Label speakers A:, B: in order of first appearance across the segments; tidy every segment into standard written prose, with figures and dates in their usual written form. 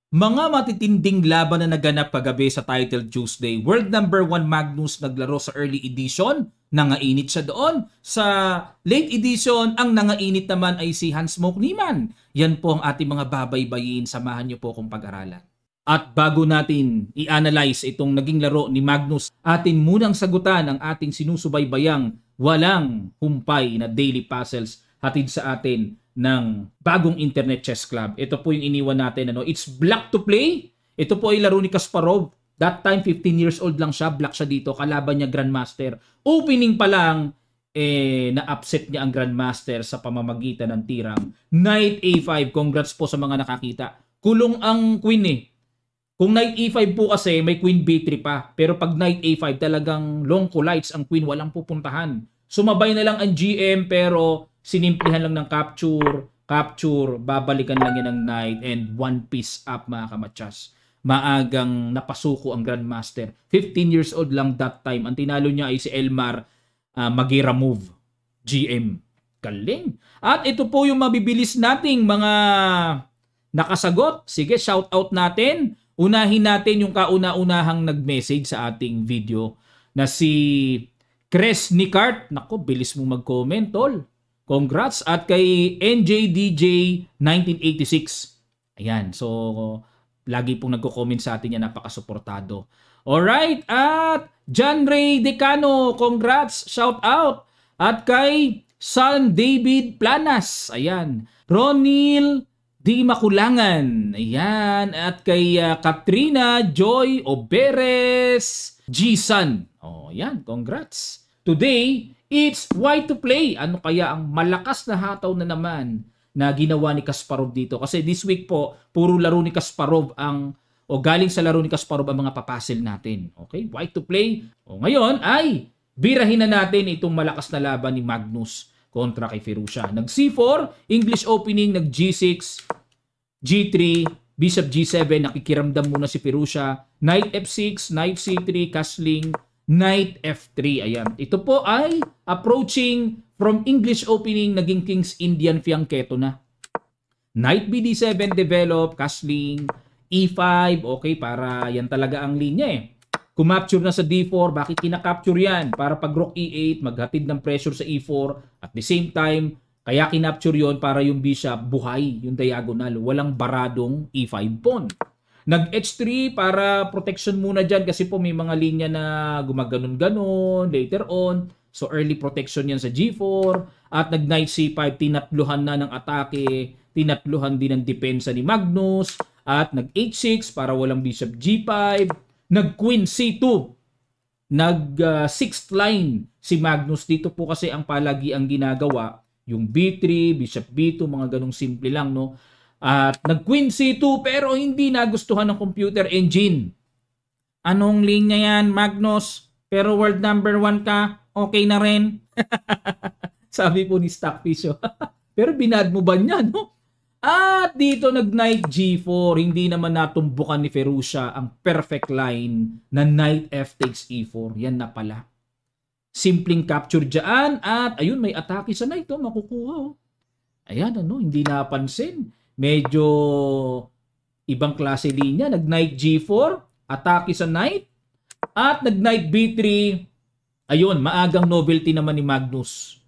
A: Mga matitinding laban na naganap kagabi sa Title Tuesday. World number 1 Magnus naglaro sa early edition. Nangainit siya doon. Sa late edition, ang nangainit naman ay si Hans Smoke Niemann. Yan po ang ating mga babaybayin. Samahan niyo po kung pag-aralan. At bago natin i-analyze itong naging laro ni Magnus, atin munang sagutan ang ating sinusubaybayang walang humpay na daily puzzles hatid sa atin ng bagong Internet Chess Club. Ito po yung iniwan natin. It's Black to Play. Ito po ay laro ni Kasparov. That time, 15 years old lang siya. Black siya dito. Kalaban niya Grandmaster. Opening pa lang, na-upset niya ang Grandmaster sa pamamagitan ng tirang Knight A5. Congrats po sa mga nakakita. Kulong ang Queen eh. Kung Knight E5 po kasi, may Queen B3 pa. Pero pag Knight A5, talagang long collides ang Queen. Walang pupuntahan. Sumabay na lang ang GM pero sinimplihan lang ng capture, babalikan lang yan ng knight and one piece up mga kamatsas. Maagang napasuko ang Grandmaster. 15 years old lang that time. Ang tinalo niya ay si Elmar Magira Move, GM. Galing. At ito po yung mabibilis nating mga nakasagot. Sige, shout out natin. Unahin natin yung kauna-unahang nag-message sa ating video na si Chris Nicart. Nako, bilis mo mag-comment, tol. Congrats. At kay NJDJ 1986. Ayan. So, lagi pong nagko-comment sa atin yan. Napakasuportado. Alright. At John Ray Decano. Congrats. Shout out. At kay San David Planas. Ayan. Ronil Di Makulangan. Ayan. At kay Katrina Joy Oberes G-San. Oh, ayan. Congrats. Today, it's why to play. Ano kaya ang malakas na hataw na naman na ginawa ni Kasparov dito? Kasi this week po, puro laro ni Kasparov galing sa laro ni Kasparov ang mga papasil natin. Okay? Why to play? Ngayon ay birahin na natin itong malakas na laban ni Magnus kontra kay Firouzja. Nag C4, English opening, nag G6, G3, Bishop G7, nakikiramdam muna si Firouzja. Knight F6, Knight C3, castling, Knight F3. Ayan. Ito po ay approaching from English opening, naging King's Indian fianchetto na. Knight BD7 develop, castling, E5. Okay, para yan talaga ang linya eh. Kumapture na sa D4. Bakit kinakapture yan? Para pag Rook E8, maghatid ng pressure sa E4. At the same time, kaya kinapture yon para yung bishop buhay, yung diagonal. Walang baradong E5 pawn. Nag-H3 para protection muna dyan kasi po may mga linya na gumaganon-ganon later on. So early protection yan sa G4. At nag-Knight C5, tinatluhan na ng atake. Tinatluhan din ng depensa ni Magnus. At nag-H6 para walang Bishop G5. Nag-Queen C2. Nag-6th line si Magnus. Dito po kasi ang palagi ang ginagawa. Yung B3, Bishop B2, mga ganong simple lang, no? At nag-Queen C2 pero hindi nagustuhan ng computer engine. Anong linya yan, Magnus? Pero world number 1 ka, okay na rin. Sabi po ni Stockfish. Pero binad mo ba niya, no? At dito nag-Knight G4. Hindi naman natumbukan ni Firouzja ang perfect line na Knight F takes E4. Yan na pala. Simpleng capture dyan. At ayun, may atake sa Knight. Makukuha. Ayan, hindi napansin. Medyo ibang klase linya. Nag-Knight G4, atake sa Knight, at nag-Knight B3. Ayun, maagang novelty naman ni Magnus.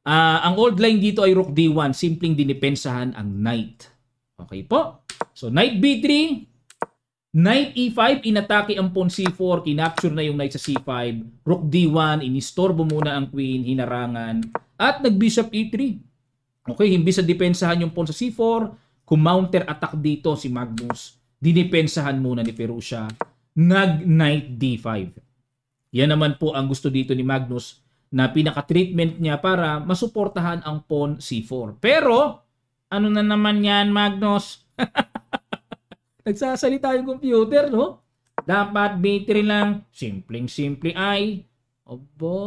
A: Ang old line dito ay Rook D1, simpleng dinipensahan ang Knight. Okay po. So, Knight B3, Knight E5, inatake ang pawn C4, kinapture na yung Knight sa C5, Rook D1, inistorbo muna ang Queen, hinarangan, at nag-Bishop E3. Okay, imbis sa depensahan yung pawn sa C4, kumounter attack dito si Magnus. Dinipensahan muna ni Firouzja. Nag-Knight D5. Yan naman po ang gusto dito ni Magnus na pinaka-treatment niya para masuportahan ang pawn C4. Pero, ano na naman yan, Magnus? Nagsasalita yung computer, no? Dapat B3 lang. Simpleng-simple ay. Aba,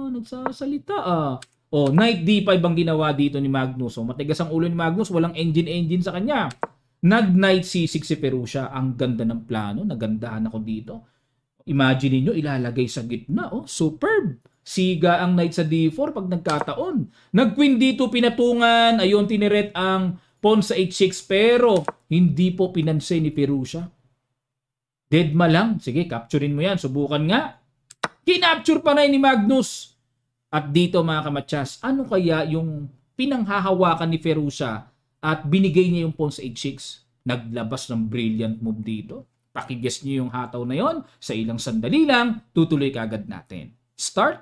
A: nagsasalita Knight D5 ang ginawa dito ni Magnus. So, matigas ang ulo ni Magnus. Walang engine sa kanya. Nag-Knight C6 si Firouzja. Ang ganda ng plano. Nagandahan ako dito. Imagine niyo ilalagay sa gitna. Superb. Siga ang Knight sa D4 pag nagkataon. Nag-Queen D2 pinatungan. Ayun, tiniret ang pawn sa h6 pero hindi po pinansin ni Firouzja. Deadma lang. Sige, capturein mo yan. Subukan nga. Kinapture pa na ni Magnus. At dito mga kamatsas, ano kaya yung pinanghahawakan ni Firouzja at binigay niya yung pawn sa h6? Naglabas ng brilliant move dito. Pakiguess niyo yung hataw na yon sa ilang sandali lang. Tutuloy kagad natin. Start.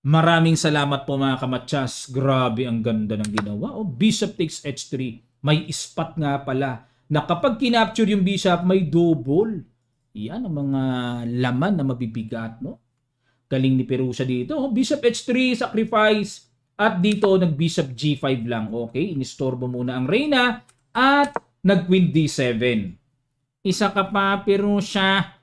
A: Maraming salamat po mga kamatsas. Grabe ang ganda ng ginawa. Oh, bishop takes h3. May spot nga pala na kapag kinapture yung bishop, may double. Yan ang mga laman na mabibigat, no? Galing ni Firouzja dito. Oh, bishop h3, sacrifice. At dito, nag-bishop g5 lang. Okay, inistorbo muna ang reyna. At nag-queen d7. Isa ka pa, Firouzja.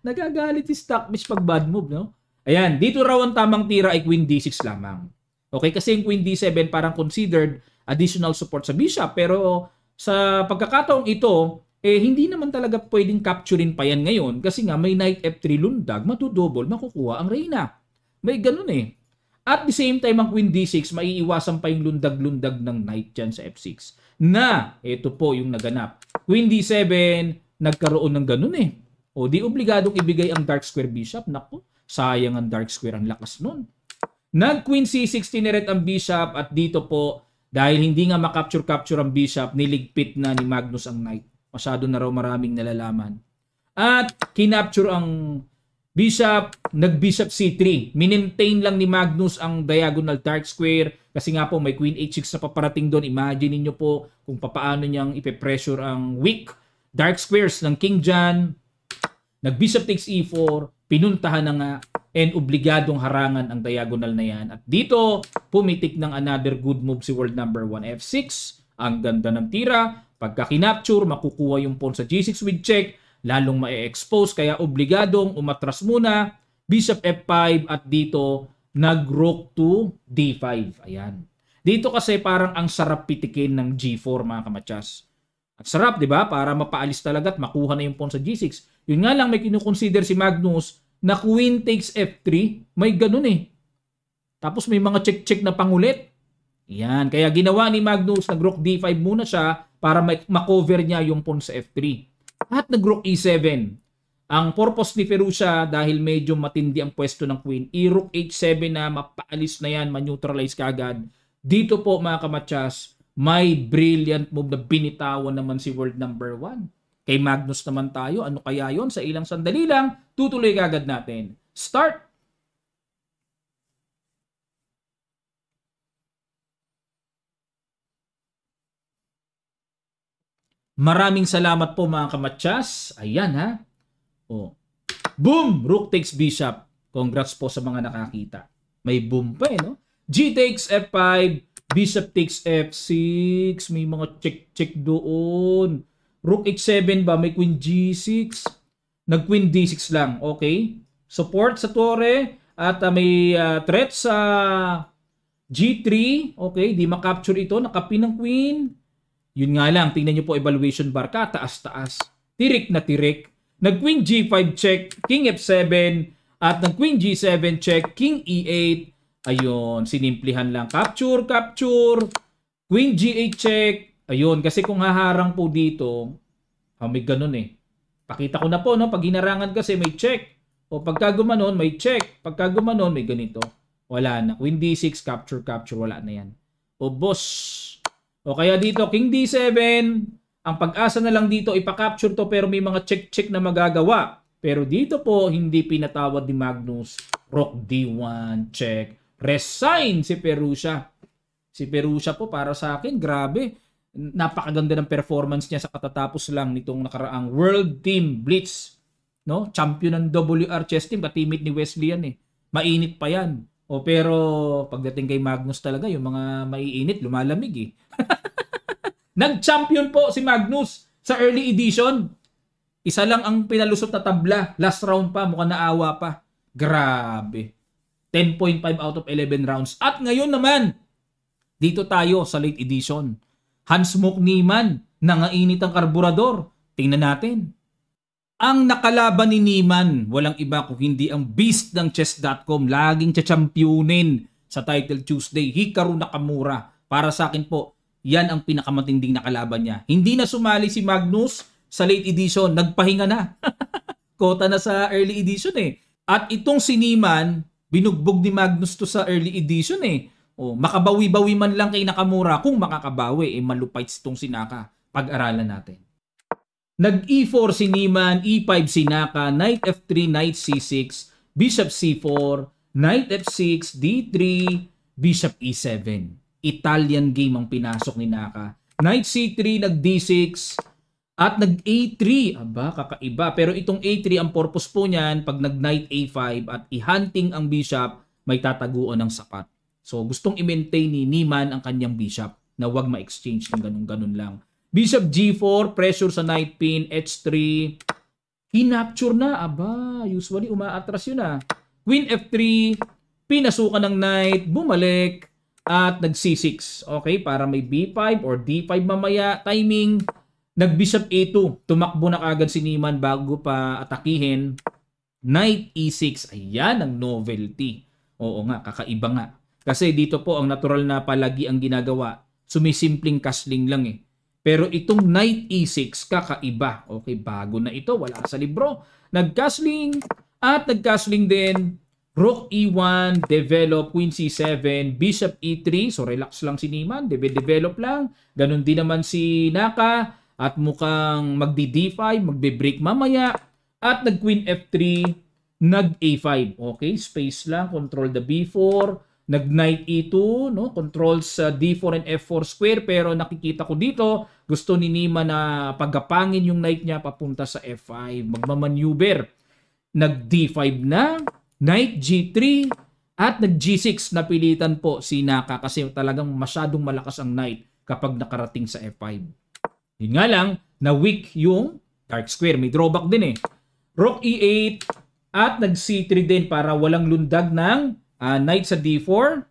A: Nagagalit si Stockfish pag bad move, no? Ayan, dito raw ang tamang tira ay queen d6 lamang. Okay, kasi yung queen d7 parang considered additional support sa bishop. Pero sa pagkakataong ito, hindi naman talaga pwedeng capturein pa yan ngayon kasi nga may knight f3 lundag, matudouble, makukuha ang reyna. May ganun eh. At the same time, ang queen d6, maiiwasan pa yung lundag-lundag ng knight dyan sa f6. Na, ito po yung naganap. Queen d7, nagkaroon ng ganun eh. O di obligadong ibigay ang dark square bishop. Naku, sayang ang dark square, ang lakas nun. Nag-queen c6 tineret ang bishop at dito po, dahil hindi nga makapture-capture ang bishop, niligpit na ni Magnus ang knight. Masyado na raw maraming nalalaman. At kinapture ang bishop, nag-bishop c3. Minentain lang ni Magnus ang diagonal dark square kasi nga po may queen h6 na paparating doon. Imagine niyo po kung paano niyang ipe-pressure ang weak dark squares ng King Jan. Nag-bishop takes e4, pinuntahan na nga, and obligadong harangan ang diagonal na yan. At dito, pumitik ng another good move si world number 1, f6. Ang ganda ng tira. Pagka kinapture, makukuha yung pawn sa g6 with check, lalong ma-expose, kaya obligadong umatras muna, bishop f5, at dito, nag-rook to d5. Ayan. Dito kasi parang ang sarap pitikin ng g4, mga kamatsas. At sarap, di ba? Para mapaalis talaga at makuha na yung pawn sa g6. Yun nga lang, may kinukonsider si Magnus na queen takes f3, may ganun eh. Tapos may mga check-check na pangulit. Yan, kaya ginawa ni Magnus, nag-rook d5 muna siya para makover niya yung pawn sa f3. At nag-rook e7. Ang purpose ni Firouzja, dahil medyo matindi ang pwesto ng queen, i-rook h7 na mapaalis na yan, ma-neutralize kagad. Dito po mga kamatsas, may brilliant move na binitawan naman si world number 1. Kay Magnus naman tayo, ano kaya yon? Sa ilang sandali lang, tutuloy kagad natin. Start! Maraming salamat po mga kamatsas. Ayan ha. Oh. Boom! Rook takes bishop. Congrats po sa mga nakakita. May boom pa eh, no? G takes f5. Bishop takes f6. May mga check-check doon. Rook h7 ba? May queen g6. Nag-queen d6 lang. Okay. Support sa torre. At may threat sa g3. Okay. Di makapture ito. Nakapin ng queen. Yun nga lang. Tingnan nyo po evaluation bar. Taas-taas. Tirik na tirik. Nag-queen g5 check. King f7. At nag-queen g7 check. King e8. Ayun. Sinimplihan lang. Capture. Capture. Queen g8 check. Ayun, kasi kung haharang po dito, may ganun eh. Pakita ko na po, no? Pag hinarangan kasi may check. O pagka gumanon, may check. Pagka gumanon, may ganito. Wala na. Queen d6, capture, capture. Wala na yan. O boss. O kaya dito, king d7. Ang pag-asa na lang dito, ipakapture to pero may mga check-check na magagawa. Pero dito po, hindi pinatawad ni Magnus. Rook d1, check. Resign si Firouzja. Si Firouzja po, para sa akin, grabe. Napakaganda ng performance niya sa katatapos lang nitong nakaraang World Team Blitz, no? Champion ng WR chess team, katimit ni Wesley yan eh. Mainit pa yan. O pero pagdating kay Magnus talaga, yung mga maiinit lumalamig eh. Nag-champion po si Magnus sa early edition. Isa lang ang pinalusot na tabla. Last round pa, mukhang naawa pa. Grabe. 10.5 out of 11 rounds. At ngayon naman, dito tayo sa late edition. Hans Mook Niemann, nangainit ang karburador. Tingnan natin. Ang nakalaban ni Niemann, walang iba kung hindi ang beast ng chess.com, laging chachampionin sa Title Tuesday, Hikaru Nakamura. Para sa akin po, yan ang pinakamatinding nakalaban niya. Hindi na sumali si Magnus sa late edition, nagpahinga na. Kota na sa early edition eh. At itong si Niemann, binugbog ni Magnus to sa early edition eh. O, makabawi-bawi man lang kay Nakamura. Kung makakabawi, eh malupait itong si Naka. Pag-aralan natin. Nag-E4 si Niemann, E5 si Naka, Knight F3, Knight C6, Bishop C4, Knight F6, D3, Bishop E7. Italian game ang pinasok ni Naka. Knight C3, nag-D6, at nag-A3. Aba, kakaiba. Pero itong A3, ang purpose po niyan, pag nag-Knight A5 at i-hunting ang Bishop, may tataguan ng sapat. So, gustong i-maintain ni Niemann ang kanyang Bishop na wag ma-exchange ng ganun-ganun lang. Bishop G4, pressure sa knight pin, H3. Kinapture na. Aba, usually umaatras yun ah. Queen F3, pinasukan ng knight, bumalik, at nag-C6. Okay, para may B5 or D5 mamaya. Timing, nag-Bishop A2. Tumakbo na kagad si Niemann bago pa atakihin. Knight E6. Ayan ang novelty. Oo nga, kakaiba nga. Kasi dito po ang natural na palagi ang ginagawa. Sumisimpleng castling lang eh. Pero itong Knight E6, kakaiba. Okay, bago na ito. Wala sa libro. Nag-castling at nag-castling din. Rook E1, develop, Queen C7, Bishop E3. So, relax lang si Niemann. Develop lang. Ganon din naman si Naka. At mukhang magdi-D5, magbe-break mamaya. At nag-Queen F3, nag-A5. Okay, space lang. Control the B4. Nag-Knight E2, no? Controls D4 and F4 square, pero nakikita ko dito, gusto ni Niemann na pagkapangin yung knight niya papunta sa F5. Magmamaneuver. Nag-D5 na, Knight G3, at nag-G6. Napilitan po si Naka kasi talagang masyadong malakas ang knight kapag nakarating sa F5. Yun nga lang, na weak yung dark square. May drawback din eh. Rook E8, at nag-C3 din para walang lundag ng knight sa D4.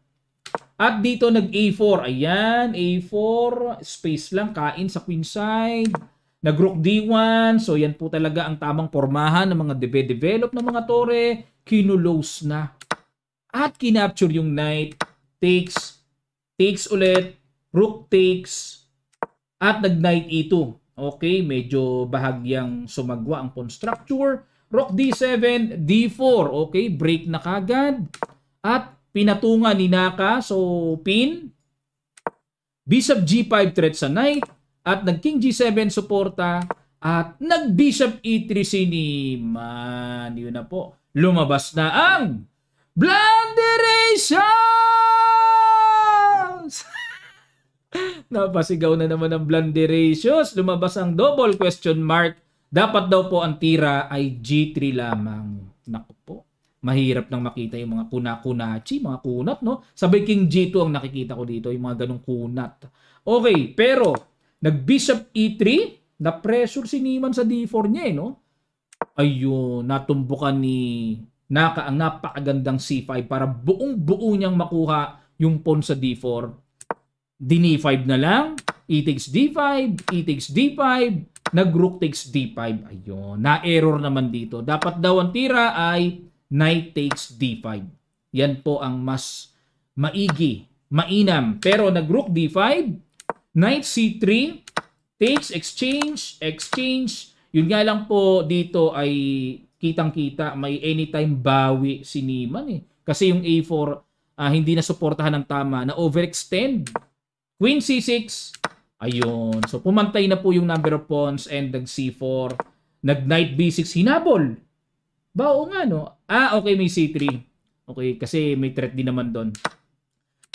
A: At dito nag-A4. Ayan, A4. Space lang, kain sa queen side. Nag-Rook D1. So yan po talaga ang tamang pormahan ng mga develop ng mga tore. Kinulose na. At kinapture yung knight. Takes. Takes ulit. Rook takes. At nag-Knight E2. Okay, medyo bahagyang sumagwa ang pawn structure. Rook D7, D4. Okay, break na kagad. At pinatungan ni Naka, so pin. Bishop G5 threat sa knight. At nag-King G7 suporta. At nag-Bishop E3 si Niemann. Yun na po. Lumabas na ang Blunderations! Napasigaw na naman ang Blunderations. Lumabas ang double question mark. Dapat daw po ang tira ay G3 lamang. Naku po. Mahirap nang makita yung mga kunakunachi, mga kunat, no? Sabay King G2 ang nakikita ko dito, yung mga ganong kunat. Okay, pero nag-Bishop E3, na-pressure si Niemann sa D4 niya, eh, no? Ayun, natumbukan ni Naka ang napakagandang C5 para buong-buo niyang makuha yung pawn sa D4. D5 na lang, E takes D5, E takes D5, nag-Rook takes D5. Ayun, na-error naman dito. Dapat daw ang tira ay Knight takes D5. Yan po ang mas maigi, mainam. Pero nag-Rook D5, Knight C3, takes, exchange, exchange. Yun nga lang po dito ay kitang-kita, may anytime bawi si Niemann eh. Kasi yung A4 hindi na suportahan ng tama, na overextend. Queen C6, ayun. So pumantay na po yung number of pawns and nag-C4, nag-Knight B6, hinabol. Oo nga, no? Okay, may C3. Okay, kasi may threat din naman doon.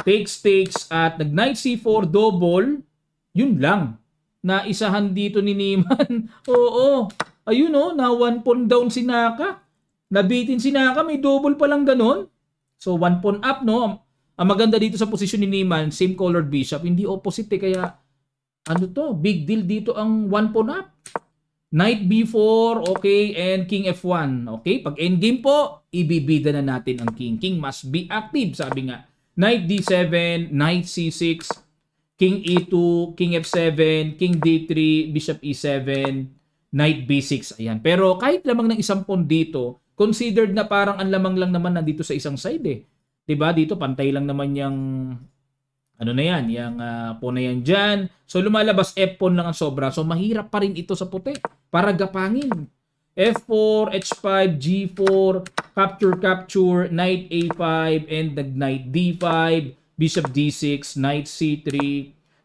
A: Takes, takes, at nag-Knight C4, double. Yun lang. Naisahan dito ni Niemann. Oo. Ayun, no? Na 1 pawn down si Naka. Nabitin si Naka, may double pa lang ganon. So, 1 pawn up, no? Ang maganda dito sa posisyon ni Niemann, same colored bishop. Hindi opposite, eh. Kaya, ano to? Big deal dito ang 1 pawn up. Knight B4, okay, and King F1. Okay, pag endgame po, ibibida na natin ang King. King must be active, sabi nga. Knight D7, Knight C6, King E2, King F7, King D3, Bishop E7, knight b6. Ayan. Pero kahit lamang ng isang pawn dito, considered na parang ang lamang lang naman nandito sa isang side eh. 'Di ba? Dito pantay lang naman yung ano na yan, yung pawn na yan dyan. So lumalabas f-pawn lang ang sobra. So mahirap pa rin ito sa puti para gapangin. F4, H5, G4, capture, knight A5, and the knight D5, bishop D6, knight C3,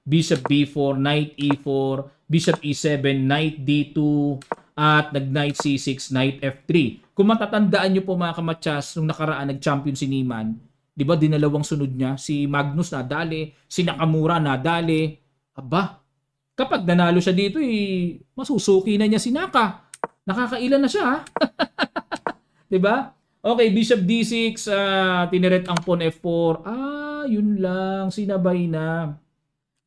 A: bishop B4, knight E4, bishop E7, knight D2, at nag-knight C6, knight F3. Kung matatandaan nyo po mga kamatsas, nung nakaraan nag-champion si Niemann, di ba dinalawang sunod niya? Si Magnus nadali, si Nakamura nadali. Aba, kapag nanalo siya dito, masusuki na niya si Naka. Nakakailan na siya, ha? 'Di ba? Okay, bishop D6, tineret ang pawn F4. Yun lang, sinabay na.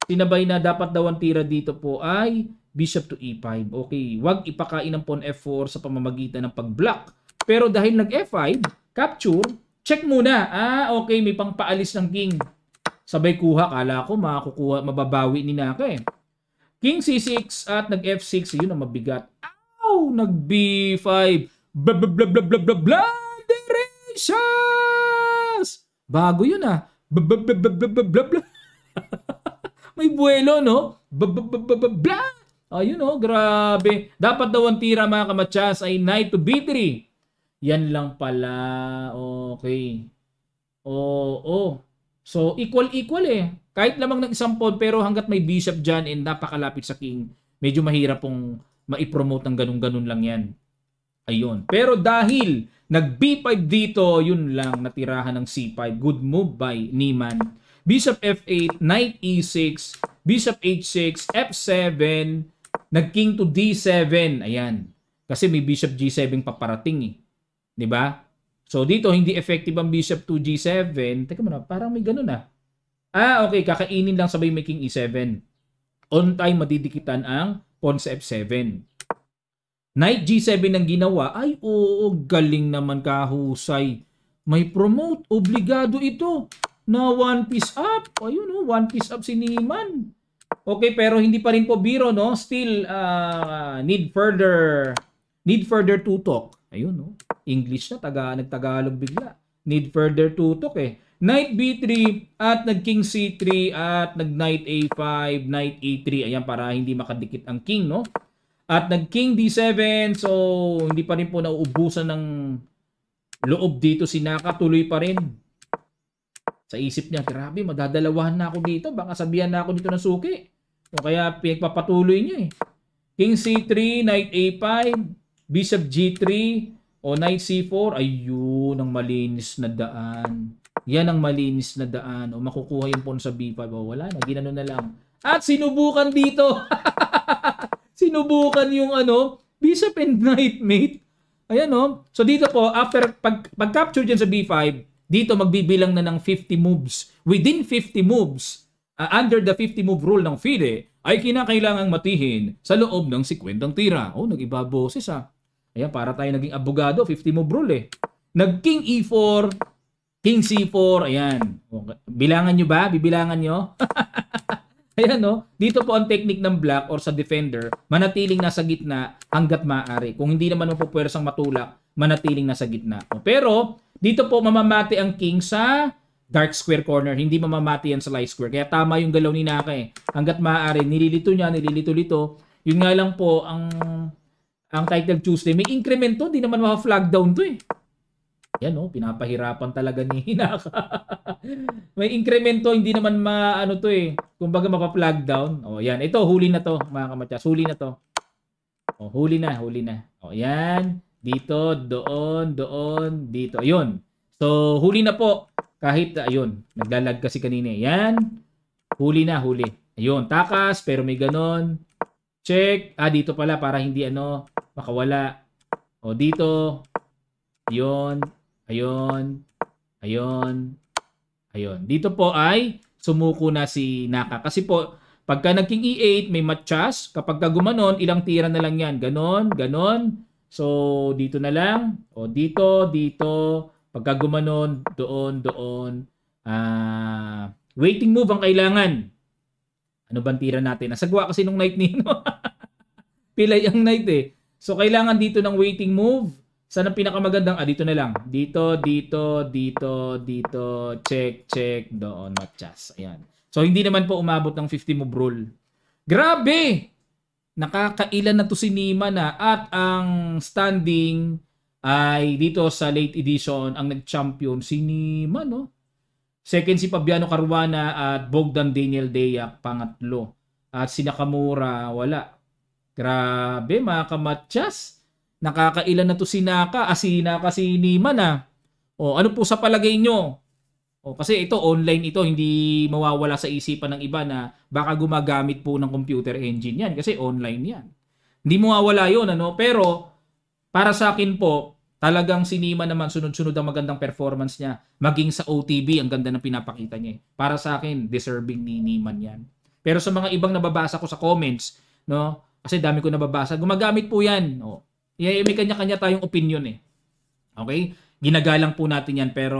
A: Sinabay na, dapat daw ang tira dito po ay bishop to E5. Okay, wag ipakain ang pawn F4 sa pamamagitan ng pag-block. Pero dahil nag-F5, capture, check muna. Okay, may pangpaalis ng king. Sabay kuha, kala ko makakukuha, mababawi ni Naka eh. King C6 at nag-F6, yun ang mabigat. Nag-B5. Blah, blah, blah, blah, blah, blah, Blunderations! Bago yun ah. Blah, blah, blah, blah, blah, blah, blah. May buwelo, no? Blah, blah, blah, blah, blah, blah. Ayun, no? Grabe. Dapat daw ang tira, mga kamatsas, ay knight to B3. Yan lang pala. Okay. So, equal-equal eh. Kahit lamang ng isang pawn, pero hanggat may bishop dyan and napakalapit sa king, medyo mahirap pong ma-promote ng ganun-ganun lang yan. Ayun. Pero dahil nag-B5 dito, yun lang, natirahan ng C5. Good move by Niemann. Bishop F8, knight E6, bishop H6, F7, nag-king to D7. Ayan. Kasi may bishop G7 paparating eh. 'Di ba? So dito, hindi effective ang bishop to G7. Teka muna, parang may ganun ah. Okay, kakainin lang sabay may king E7. On time, madidikitan ang pawn sa F7. Knight G7 ang ginawa. Ay, oo, galing naman kahusay. May promote. Obligado ito. Na one piece up. Ayun, one piece up si Niemann. Okay, pero hindi pa rin po biro, no? Still, need further tutok. Ayun, no? English na, nagtagalog bigla. Need further tutok eh. Knight B3 at nag-king C3 at nag-knight A5, knight A3. Ayan, para hindi makadikit ang king, no? At nag-king D7. So, hindi pa rin po nauubusan ng loob dito si Naka. Tuloy pa rin. Sa isip niya, grabe, madadalawahan na ako dito. Baka sabihan na ako dito ng suki. O kaya pinagpapatuloy niya eh. King C3, knight A5, bishop G3, o knight C4. Ayun, ang malinis na daan. Yan ang malinis na daan. O makukuha yung pawn sa B5. O wala na, ginano na lang. At sinubukan dito. Sinubukan yung bishop and knight mate. Ayan o. So dito po, after pag-capture dyan sa B5, dito magbibilang na ng 50 moves. Within 50 moves, under the 50 move rule ng FIDE, ay kinakailangang matihin sa loob ng 50 tira. Nag-iba boses ha. Ayan, para tayo naging abogado, 50 move rule eh. Nag-king E4, king C4, ayan. Bilangan nyo ba? Bibilangan nyo? Ayan, no? Dito po ang technique ng black or sa defender, manatiling nasa gitna hanggat maaari. Kung hindi naman po pwersang matulak, manatiling nasa gitna. Pero, dito po mamamati ang king sa dark square corner. Hindi mamamati yan sa light square. Kaya tama yung galaw ni Naka eh. Hanggat maaari, nililito niya, nililito-lito. Yun nga lang po, ang title Tuesday, may increment to. Hindi naman maka-flag down to eh. Yan pinapahirapan talaga ni Naka. May incremento, hindi naman to eh. Kumbaga mapa-flag down. Yan. Ito, huli na to, mga kamatyas. Huli na to. Huli na. Yan. Dito, doon, dito. Ayun. So, huli na po. Kahit, ayun. Naglalag kasi kanina. Yan. Huli na, huli. Ayun. Takas, pero may ganon. Check. Dito pala para hindi makawala. Dito. Ayun. Dito po ay sumuko na si Naka. Kasi po, pagka nag-king E8, may matchas. Kapag gumanon, ilang tira na lang yan. Ganon. So, dito na lang. Dito. Pagka gumanon, doon. Waiting move ang kailangan. Ano bang tira natin? Nasagwa kasi nung knight Pilay ang knight eh. So, kailangan dito ng waiting move. Saan ang pinakamagandang? Dito na lang. Dito, dito, dito, dito. Check, check. Doon, matchas. Ayan. So, hindi naman po umabot ng 50 move rule. Grabe! Nakakailan na to si Nima na. At ang standing ay dito sa late edition, ang nag-champion si Nima, no? Second si Fabiano Caruana at Bogdan Daniel Deyak, pangatlo. At si Nakamura, wala. Grabe, mga kamatchas. Nakakailan na to si Naka. Si Naka, si Nima na. O, ano po sa palagay nyo? O, kasi ito, online ito. Hindi mawawala sa isipan ng iba na baka gumagamit po ng computer engine yan. Kasi online yan. Hindi mawawala yun, ano? Pero, para sa akin po, talagang si Nima naman, sunod-sunod ang magandang performance niya. Maging sa OTB, ang ganda ng pinapakita niya. Para sa akin, deserving ni Niman yan. Pero sa mga ibang nababasa ko sa comments, no? Kasi dami ko nababasa, gumagamit po yan. O, may kanya-kanya tayong opinion eh. Okay? Ginagalang po natin yan, pero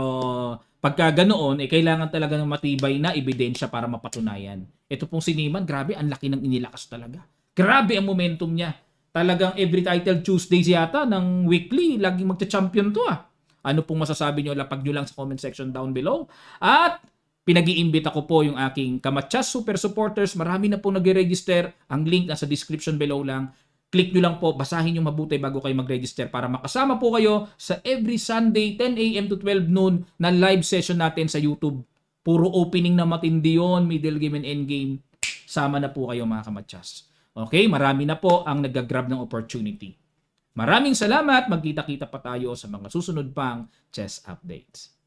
A: pagka ganoon, kailangan talaga ng matibay na ebidensya para mapatunayan. Ito pong si Niman, grabe, ang laki ng inilakas talaga. Grabe ang momentum niya. Talagang every title Tuesdays yata ng weekly, laging magcha-champion to ah. Ano pong masasabi nyo? Lapag nyo lang sa comment section down below. At pinag-iimbita ko po yung aking Kamatchas Super Supporters. Marami na po nag-register. Ang link nasa description below lang. Click nyo lang po, basahin nyo mabuti bago kayo mag-register para makasama po kayo sa every Sunday 10 a.m. to 12 noon na live session natin sa YouTube. Puro opening na matindi yun, middle game and end game. Sama na po kayo mga kamatchas. Okay, marami na po ang nag-grab ng opportunity. Maraming salamat, magkita-kita pa tayo sa mga susunod pang chess updates.